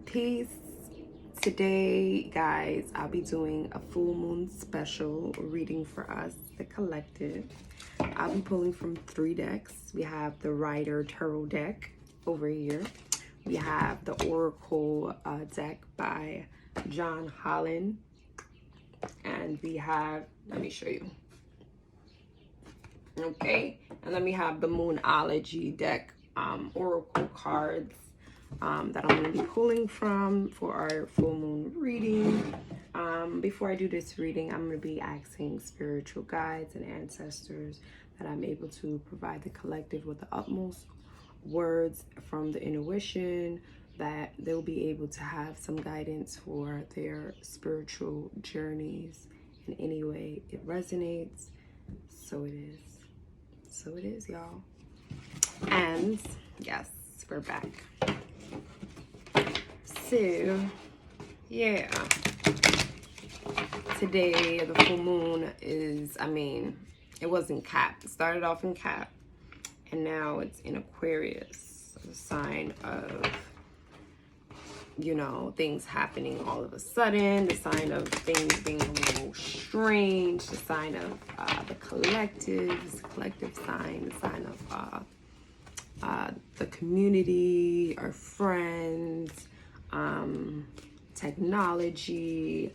Peace. Today, guys, I'll be doing a full moon special reading for us, the collective. I'll be pulling from 3 decks. We have the Rider Tarot deck over here. We have the Oracle deck by John Holland. And we have, let me show you. Okay, and then we have the Moonology deck, Oracle cards that I'm going to be pulling from for our full moon reading. Before I do this reading, I'm going to be asking spiritual guides and ancestors that I'm able to provide the collective with the utmost words from the intuition, that they'll be able to have some guidance for their spiritual journeys in any way it resonates. So it is. So it is, y'all. And yes, we're back. So, yeah. Today, the full moon is, it was in Cap. It started off in Cap. And now it's in Aquarius. A sign of, things happening all of a sudden. The sign of things being a little strange. The sign of the collective sign. The sign of the community, our friends, technology,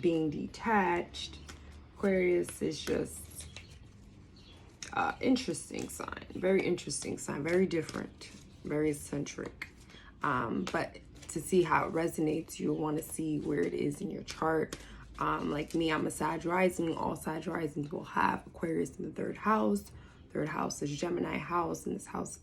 being detached. Aquarius is just interesting sign, very interesting sign, very different, very eccentric. But to see how it resonates, you'll want to see where it is in your chart. Like me, I'm a Sag rising. All Sag risings will have Aquarius in the 3rd house. 3rd house is Gemini house, and this house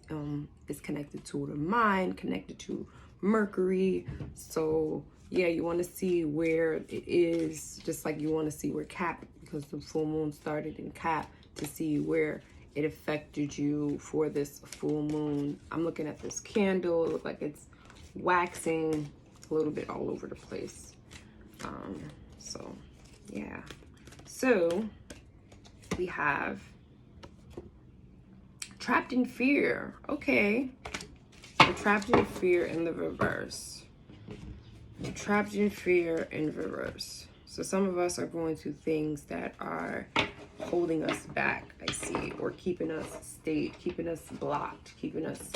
is connected to the mind, connected to Mercury. So yeah, you want to see where it is, just like you want to see where Cap, because the full moon started in Cap, to see where it affected you for this full moon. I'm looking at this candle. It looks like it's waxing a little bit all over the place. So yeah. So we have trapped in fear. Okay. We're trapped in fear in the reverse. We're trapped in fear in reverse. So some of us are going through things that are holding us back, I see, or keeping us stayed, keeping us blocked, keeping us,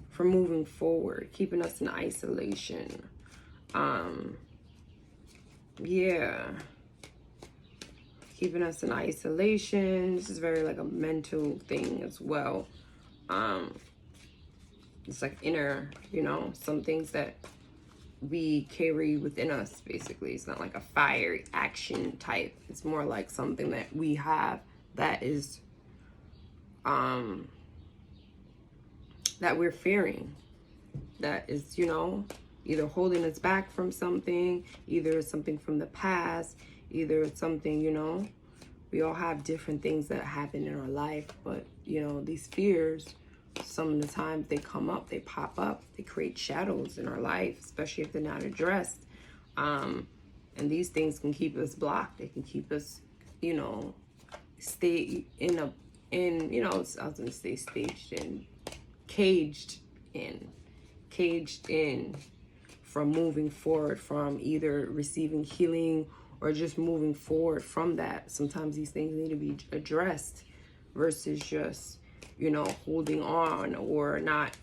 from moving forward, keeping us in isolation. Yeah. Keeping us in isolation. This is very like a mental thing as well. It's like inner, some things that we carry within us, basically. It's not like a fiery action type. It's more like something that we have that is, that we're fearing. That is, either holding us back from something, either it's something from the past, either it's something, we all have different things that happen in our life, but, these fears, some of the times they come up, they pop up, they create shadows in our life, especially if they're not addressed. And these things can keep us blocked. They can keep us, stay I was going to say staged in, caged in from moving forward, from either receiving healing or just moving forward from that. Sometimes these things need to be addressed versus just, holding on or not,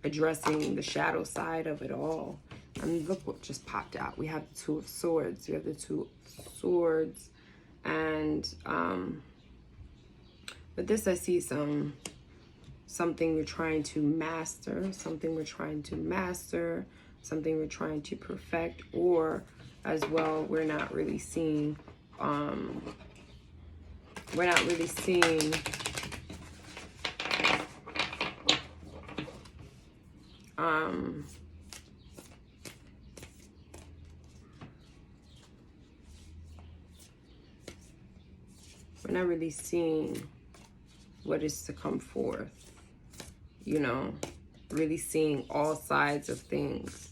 addressing the shadow side of it all. And look what just popped out. We have the 2 of Swords. We have the 2 of Swords. And, but this, I see something we're trying to master, something we're trying to master, something we're trying to perfect, or as well, we're not really seeing, what is to come forth, really seeing all sides of things.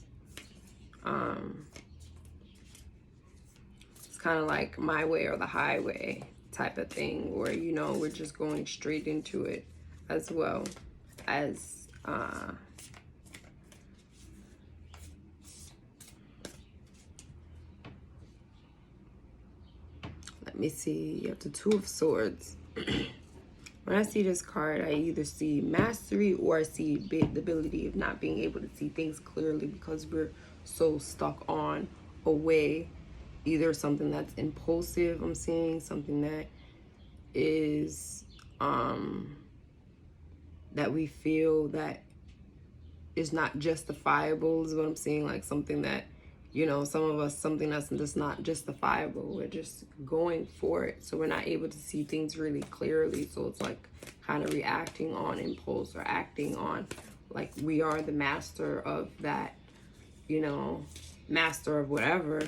It's kind of like my way or the highway. type of thing, where, you know, we're just going straight into it, as well as let me see, you have the Two of Swords. When I see this card, I either see mastery or I see the ability of not being able to see things clearly because we're so stuck on a way. Either something that's impulsive, I'm seeing something that is that we feel that is not justifiable, is what I'm seeing. Like something that, you know, some of us, something that's just not justifiable. We're just going for it. So we're not able to see things really clearly. So it's like kind of reacting on impulse or acting on like we are the master of that, you know, master of whatever.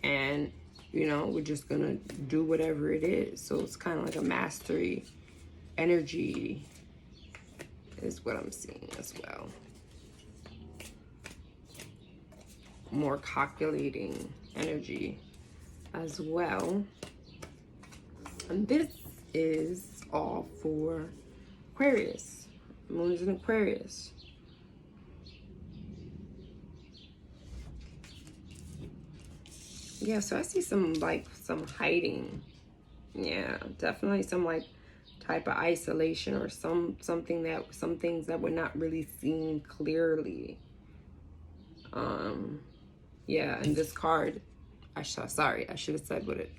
And, you know, we're just going to do whatever it is. So it's kind of like a mastery energy is what I'm seeing as well. More calculating energy as well. And this is all for Aquarius. Moon is in Aquarius. Yeah, so I see some hiding. Yeah, definitely some like type of isolation or some things that we're not really seeing clearly. Yeah, and this card, I should have said what it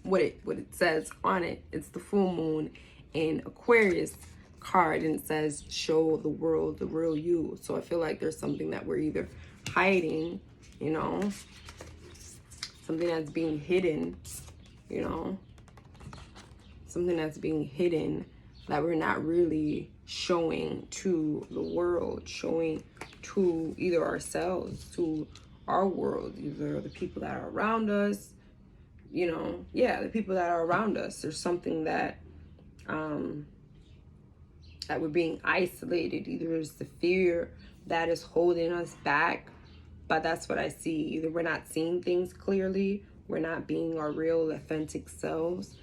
what it says on it. It's the full moon in Aquarius card, and it says show the world the real you. So I feel like there's something that we're either hiding, you know, something that's being hidden, you know, something that's being hidden that we're not really showing to the world, showing to either ourselves, to our world, either the people that are around us, you know, yeah, the people that are around us. There's something that that we're being isolated. Either it's the fear that is holding us back, but that's what I see. Either we're not seeing things clearly, we're not being our real authentic selves,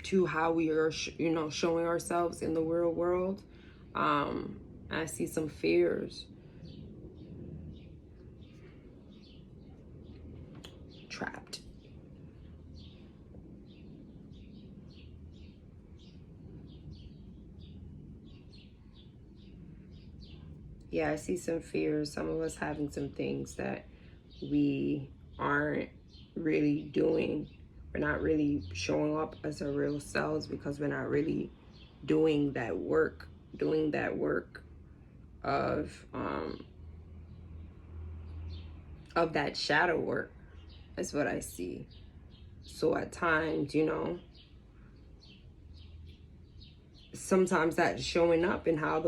to how we are, you know, showing ourselves in the real world. I see some fears. Trapped. Yeah, I see some fears. Some of us having some things that we aren't really doing. We're not really showing up as our real selves because we're not really doing that work of that shadow work, is what I see. So at times, you know, sometimes that's showing up in how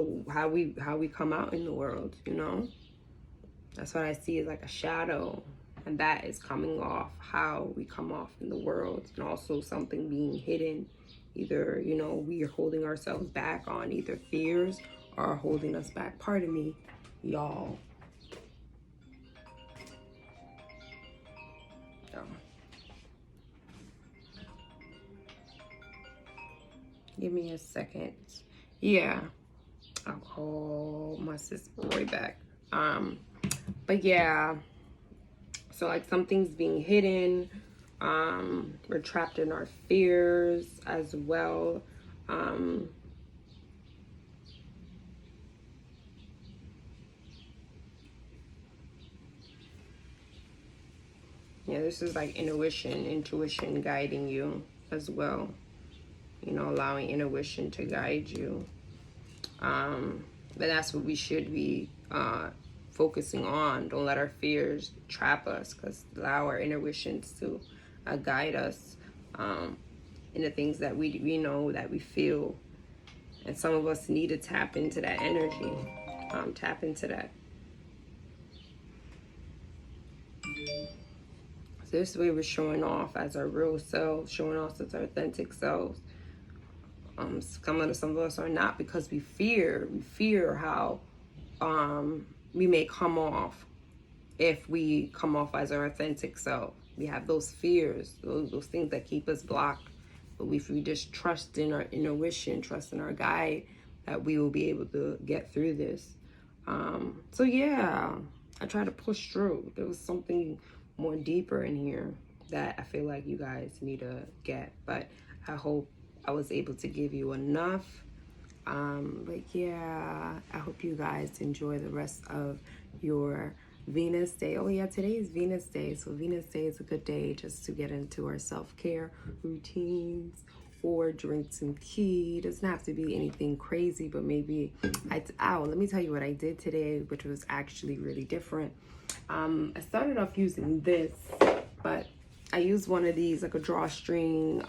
we come out in the world, you know. That's what I see, is like a shadow, and that is coming off how we come off in the world. And also something being hidden, either, you know, we are holding ourselves back on either fears or holding us back. Pardon me, y'all. Oh. Give me a second. Yeah, I'll call my sister right back. But yeah, so like something's being hidden. We're trapped in our fears as well. Yeah, this is like intuition guiding you as well. You know, allowing intuition to guide you. But that's what we should be focusing on. Don't let our fears trap us, because allow our intuitions to guide us in the things that we know, that we feel. And some of us need to tap into that energy. Tap into that. So this way we're showing off as our real selves, showing off as our authentic selves. Some of us are not, because we fear how we may come off if we come off as our authentic self. We have those fears, those things that keep us blocked. But if we just trust in our intuition, trust in our guide, that we will be able to get through this. So yeah, I try to push through. There was something more deeper in here that I feel like you guys need to get. But I hope I was able to give you enough. But yeah, I hope you guys enjoy the rest of your Venus day. Oh yeah, today is Venus day. So Venus day is a good day just to get into our self-care routines or drink some tea. It doesn't have to be anything crazy, but maybe let me tell you what I did today, which was actually really different. I started off using this, but I used one of these, like a drawstring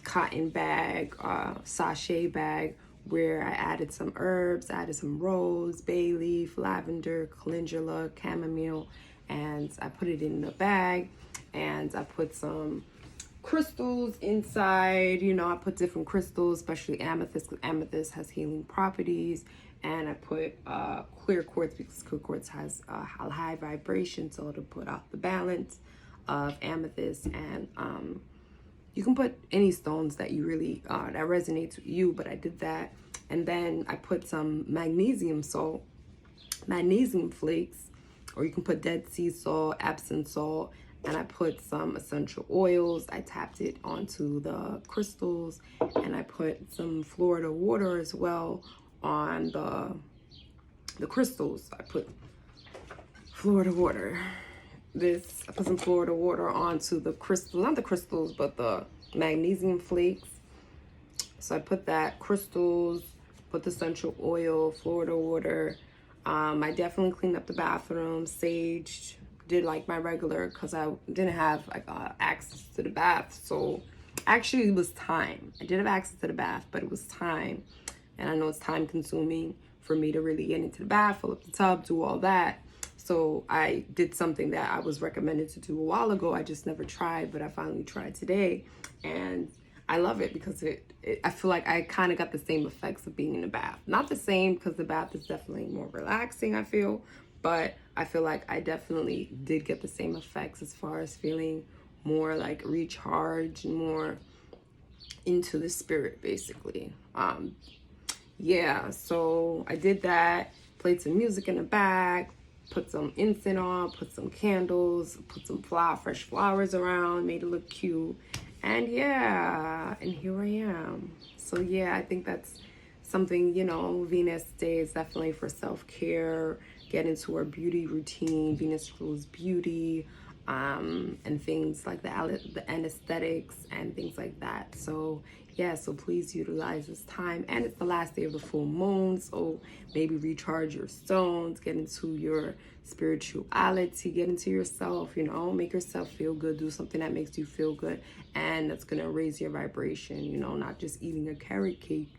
cotton bag, sachet bag, where I added some herbs, added some rose, bay leaf, lavender, calendula, chamomile, and I put it in a bag, and I put some crystals inside. You know, I put different crystals, especially amethyst, because amethyst has healing properties. And I put clear quartz, because clear quartz has a high vibration, so to put out the balance of amethyst. And you can put any stones that you really that resonates with you, but I did that. And then I put some magnesium salt, magnesium flakes, or you can put Dead Sea salt, Epsom salt, and I put some essential oils. I tapped it onto the crystals, and I put some Florida water as well on the crystals. I put Florida water. I put some Florida water onto the crystals, not the crystals, but the magnesium flakes. So I put that, crystals, put the essential oil, Florida water. I definitely cleaned up the bathroom, saged, did like my regular, because I didn't have like access to the bath. So actually it was time. I did have access to the bath, but it was time. And I know it's time consuming for me to really get into the bath, fill up the tub, do all that. So I did something that I was recommended to do a while ago. I just never tried, but I finally tried today. And I love it because I feel like I kind of got the same effects of being in the bath. Not the same, because the bath is definitely more relaxing, I feel. But I feel like I definitely did get the same effects as far as feeling more like recharged and more into the spirit, basically. Yeah, so I did that, played some music in the back, put some incense on, put some candles, put some fresh flowers around, made it look cute. And yeah, and here I am. So yeah, I think that's something, you know, Venus Day is definitely for self-care, get into our beauty routine. Venus rules beauty, and things like the anesthetics and things like that. So yeah, so please utilize this time. And it's the last day of the full moon, so maybe recharge your stones, get into your spirituality, get into yourself, you know, make yourself feel good, do something that makes you feel good, and that's gonna raise your vibration, you know, not just eating a carrot cake,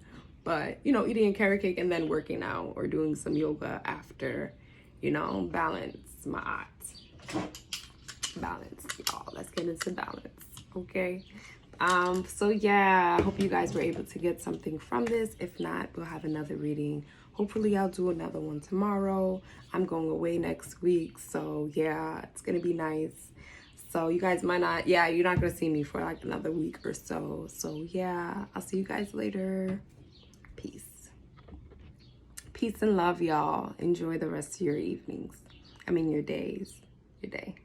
but, you know, eating a carrot cake and then working out or doing some yoga after, you know, balance, my art. Balance, y'all. Let's get into balance, okay? So yeah, I hope you guys were able to get something from this. If not, we'll have another reading. Hopefully I'll do another one tomorrow. I'm going away next week, so yeah, it's gonna be nice. So you guys might not, yeah, you're not gonna see me for like another week or so. So yeah, I'll see you guys later. Peace. Peace and love, y'all. Enjoy the rest of your evenings. Your days, your day.